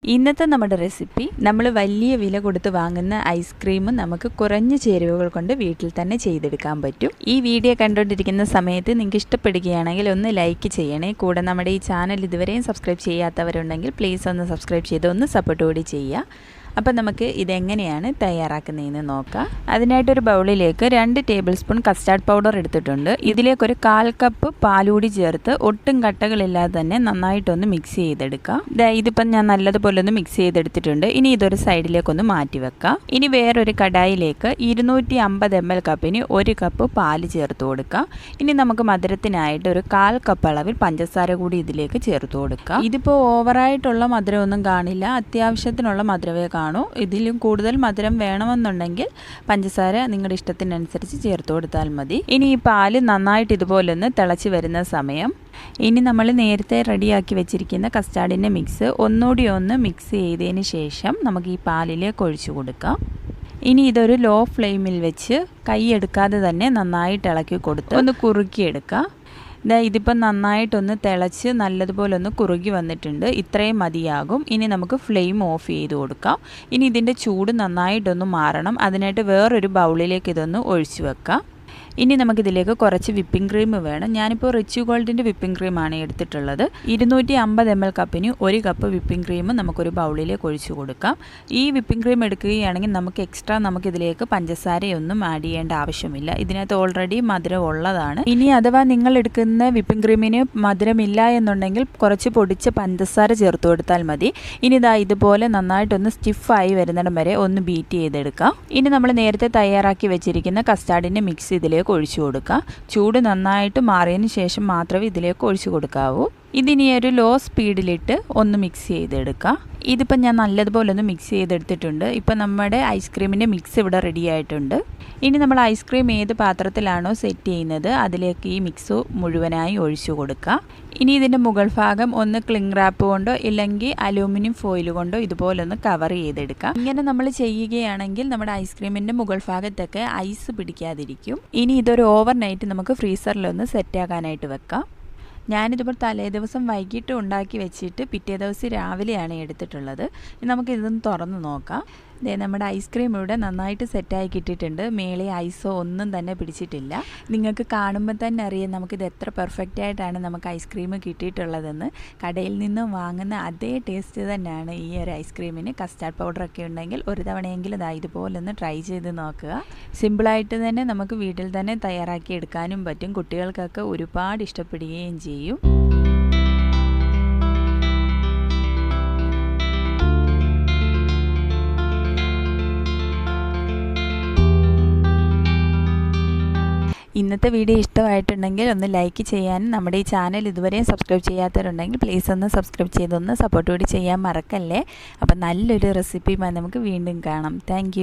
ഇന്നത്തെ നമ്മുടെ റെസിപ്പി നമ്മൾ വലിയ വില കൊടുത്ത് വാങ്ങുന്ന ഐസ്ക്രീം നമുക്ക് കുറഞ്ഞ ചേരുവകൾ കൊണ്ട് വീട്ടിൽ തന്നെ ചെയ്തെടുക്കാൻ പറ്റും. ഈ വീഡിയോ കണ്ടുകൊണ്ടിരിക്കുന്ന സമയത്ത് നിങ്ങൾക്ക് ഇഷ്ടപ്പെടുകയാണെങ്കിൽ ഒന്ന് ലൈക്ക് ചെയ്യണേ. കൂടെ നമ്മുടെ ഈ ചാനൽ ഇതുവരെയും സബ്സ്ക്രൈബ് ചെയ്യാത്തവരുണ്ടെങ്കിൽ പ്ലീസ് ഒന്ന് സബ്സ്ക്രൈബ് ചെയ്ത് ഒന്ന് സപ്പോർട്ട് കൂടി ചെയ്യുക. അപ്പോൾ നമുക്ക് ഇതെങ്ങനെയാണ് തയ്യാറാക്കുന്നതെന്ന് നോക്കാം. അതിനായിട്ടൊരു ബൗളിലേക്ക് 2 ടേബിൾ സ്പൂൺ കസ്റ്റാർഡ് പൗഡർ എടുത്തിട്ടുണ്ട്. ഇതിലേക്കൊരു 1/4 കപ്പ് പാലുകൂടി ചേർത്ത് ഒട്ടും കട്ടകളില്ലാതെ തന്നെ നന്നായിട്ടൊന്ന് മിക്സ് ചെയ്തെടുക്കാം. ഇതിപ്പം ഞാൻ നല്ലതുപോലെ ഒന്ന് മിക്സ് ചെയ്തെടുത്തിട്ടുണ്ട്. ഇനി ഇതൊരു സൈഡിലേക്കൊന്ന് മാറ്റി വെക്കാം. ഇനി വേറൊരു കടായിലേക്ക് 250 ml കപ്പിന് 1 കപ്പ് പാല് ചേർത്ത് കൊടുക്കാം. ഇനി നമുക്ക് മധുരത്തിനായിട്ട് ഒരു 1/4 കപ്പ് അളവിൽ പഞ്ചസാര കൂടി ഇതിലേക്ക് ചേർത്ത് കൊടുക്കാം. ഇതിപ്പോൾ ഓവറായിട്ടുള്ള മധുരമൊന്നും കാണില്ല, അത്യാവശ്യത്തിനുള്ള മധുരമേ കാണും. ഇതിലും കൂടുതൽ മധുരം വേണമെന്നുണ്ടെങ്കിൽ പഞ്ചസാര നിങ്ങളുടെ ഇഷ്ടത്തിനനുസരിച്ച് ചേർത്ത് കൊടുത്താൽ മതി. ഇനി ഈ പാല് നന്നായിട്ട് ഇതുപോലെ ഒന്ന് തിളച്ച് വരുന്ന സമയം ഇനി നമ്മൾ നേരത്തെ റെഡിയാക്കി വെച്ചിരിക്കുന്ന കസ്റ്റാർഡിൻ്റെ മിക്സ് ഒന്നുകൂടി ഒന്ന് മിക്സ് ചെയ്തതിന് ശേഷം നമുക്ക് ഈ പാലിലേക്ക് ഒഴിച്ചു കൊടുക്കാം. ഇനി ഇതൊരു ലോ ഫ്ലെയിമിൽ വെച്ച് കൈ എടുക്കാതെ തന്നെ നന്നായിട്ട് ഇളക്കി കൊടുത്ത് ഒന്ന് കുറുക്കിയെടുക്കാം. ഇതിപ്പം നന്നായിട്ടൊന്ന് തിളച്ച് നല്ലതുപോലെ ഒന്ന് കുറുകി വന്നിട്ടുണ്ട്. ഇത്രയും മതിയാകും. ഇനി നമുക്ക് ഫ്ലെയിം ഓഫ് ചെയ്ത് കൊടുക്കാം. ഇനി ഇതിൻ്റെ ചൂട് നന്നായിട്ടൊന്ന് മാറണം. അതിനായിട്ട് വേറൊരു ബൗളിലേക്ക് ഇതൊന്ന് ഒഴിച്ചു വെക്കാം. ഇനി നമുക്കിതിലേക്ക് കുറച്ച് വിപ്പിംഗ് ക്രീം വേണം. ഞാനിപ്പോൾ റിച്ച് ഗോൾഡിൻ്റെ വിപ്പിംഗ് ക്രീമാണ് എടുത്തിട്ടുള്ളത്. 250 ml കപ്പിന് 1 കപ്പ് വിപ്പിംഗ് ക്രീം നമുക്കൊരു ബൗളിലേക്ക് ഒഴിച്ചു കൊടുക്കാം. ഈ വിപ്പിംഗ് ക്രീം എടുക്കുകയാണെങ്കിൽ നമുക്ക് എക്സ്ട്രാ നമുക്കിതിലേക്ക് പഞ്ചസാരയൊന്നും ആഡ് ചെയ്യേണ്ട ആവശ്യമില്ല. ഇതിനകത്ത് ഓൾറെഡി മധുരം ഉള്ളതാണ്. ഇനി അഥവാ നിങ്ങൾ എടുക്കുന്ന വിപ്പിംഗ് ക്രീമിന് മധുരമില്ല എന്നുണ്ടെങ്കിൽ കുറച്ച് പൊടിച്ച പഞ്ചസാര ചേർത്ത് കൊടുത്താൽ മതി. ഇനി ഇതുപോലെ നന്നായിട്ടൊന്ന് സ്റ്റിഫായി വരുന്നിടം വരെ ഒന്ന് ബീറ്റ് ചെയ്തെടുക്കാം. ഇനി നമ്മൾ നേരത്തെ തയ്യാറാക്കി വെച്ചിരിക്കുന്ന കസ്റ്റാർഡിൻ്റെ മിക്സ് ഇതിലേക്ക് ഒഴിച്ചു കൊടുക്കുക. ചൂട് നന്നായിട്ട് മാറിയതിന് ശേഷം മാത്രമേ ഇതിലേക്ക് ഒഴിച്ചു കൊടുക്കാവൂ. ഇതിനി ഒരു ലോ സ്പീഡിലിട്ട് ഒന്ന് മിക്സ് ചെയ്തെടുക്കുക. ഇതിപ്പം ഞാൻ നല്ലതുപോലെ ഒന്ന് മിക്സ് ചെയ്തെടുത്തിട്ടുണ്ട്. ഇപ്പം നമ്മുടെ ഐസ്ക്രീമിൻ്റെ മിക്സ് ഇവിടെ റെഡി ആയിട്ടുണ്ട്. ഇനി നമ്മൾ ഐസ്ക്രീം ഏത് പാത്രത്തിലാണോ സെറ്റ് ചെയ്യുന്നത് അതിലേക്ക് ഈ മിക്സ് മുഴുവനായി ഒഴിച്ചു കൊടുക്കുക. ഇനി ഇതിൻ്റെ മുകൾ ഭാഗം ഒന്ന് ക്ലിംഗ് റാപ്പ് കൊണ്ടോ ഇല്ലെങ്കിൽ അലൂമിനിയം ഫോയിൽ കൊണ്ടോ ഇതുപോലെ ഒന്ന് കവർ ചെയ്തെടുക്കാം. ഇങ്ങനെ നമ്മൾ ചെയ്യുകയാണെങ്കിൽ നമ്മുടെ ഐസ്ക്രീമിൻ്റെ മുകൾ ഭാഗത്തൊക്കെ ഐസ് പിടിക്കാതിരിക്കും. ഇനി ഇതൊരു ഓവർനൈറ്റ് നമുക്ക് ഫ്രീസറിലൊന്ന് സെറ്റാക്കാനായിട്ട് വെക്കാം. ഞാനിതിപ്പോൾ തലേ ദിവസം വൈകിട്ട് ഉണ്ടാക്കി വെച്ചിട്ട് പിറ്റേ ദിവസം രാവിലെയാണ് എടുത്തിട്ടുള്ളത്. നമുക്കിതൊന്ന് തുറന്ന് നോക്കാം. നമ്മുടെ ഐസ്ക്രീം ഇവിടെ നന്നായിട്ട് സെറ്റായി കിട്ടിയിട്ടുണ്ട്. മേലെ ഐസോ ഒന്നും തന്നെ പിടിച്ചിട്ടില്ല. നിങ്ങൾക്ക് കാണുമ്പോൾ തന്നെ അറിയാം നമുക്കിത് എത്ര പെർഫെക്റ്റ് ആയിട്ടാണ് നമുക്ക് ഐസ്ക്രീം കിട്ടിയിട്ടുള്ളതെന്ന്. കടയിൽ നിന്നും വാങ്ങുന്ന അതേ ടേസ്റ്റ് തന്നെയാണ് ഈ ഒരു ഐസ്ക്രീമിന്. കസ്റ്റാർഡ് പൗഡറൊക്കെ ഉണ്ടെങ്കിൽ ഒരു തവണയെങ്കിലും ഇതുപോലെ ഒന്ന് ട്രൈ ചെയ്ത് നോക്കുക. സിമ്പിളായിട്ട് തന്നെ നമുക്ക് വീട്ടിൽ തന്നെ തയ്യാറാക്കി എടുക്കാനും പറ്റും. കുട്ടികൾക്കൊക്കെ ഒരുപാട് ഇഷ്ടപ്പെടുകയും ചെയ്യും. ഇന്നത്തെ വീഡിയോ ഇഷ്ടമായിട്ടുണ്ടെങ്കിൽ ഒന്ന് ലൈക്ക് ചെയ്യാനും നമ്മുടെ ഈ ചാനൽ ഇതുവരെയും സബ്സ്ക്രൈബ് ചെയ്യാത്തവരുണ്ടെങ്കിൽ പ്ലീസ് ഒന്ന് സബ്സ്ക്രൈബ് ചെയ്തൊന്ന് സപ്പോർട്ട് കൂടി ചെയ്യാൻ മറക്കല്ലേ. അപ്പം നല്ലൊരു റെസിപ്പിയുമായി നമുക്ക് വീണ്ടും കാണാം. താങ്ക്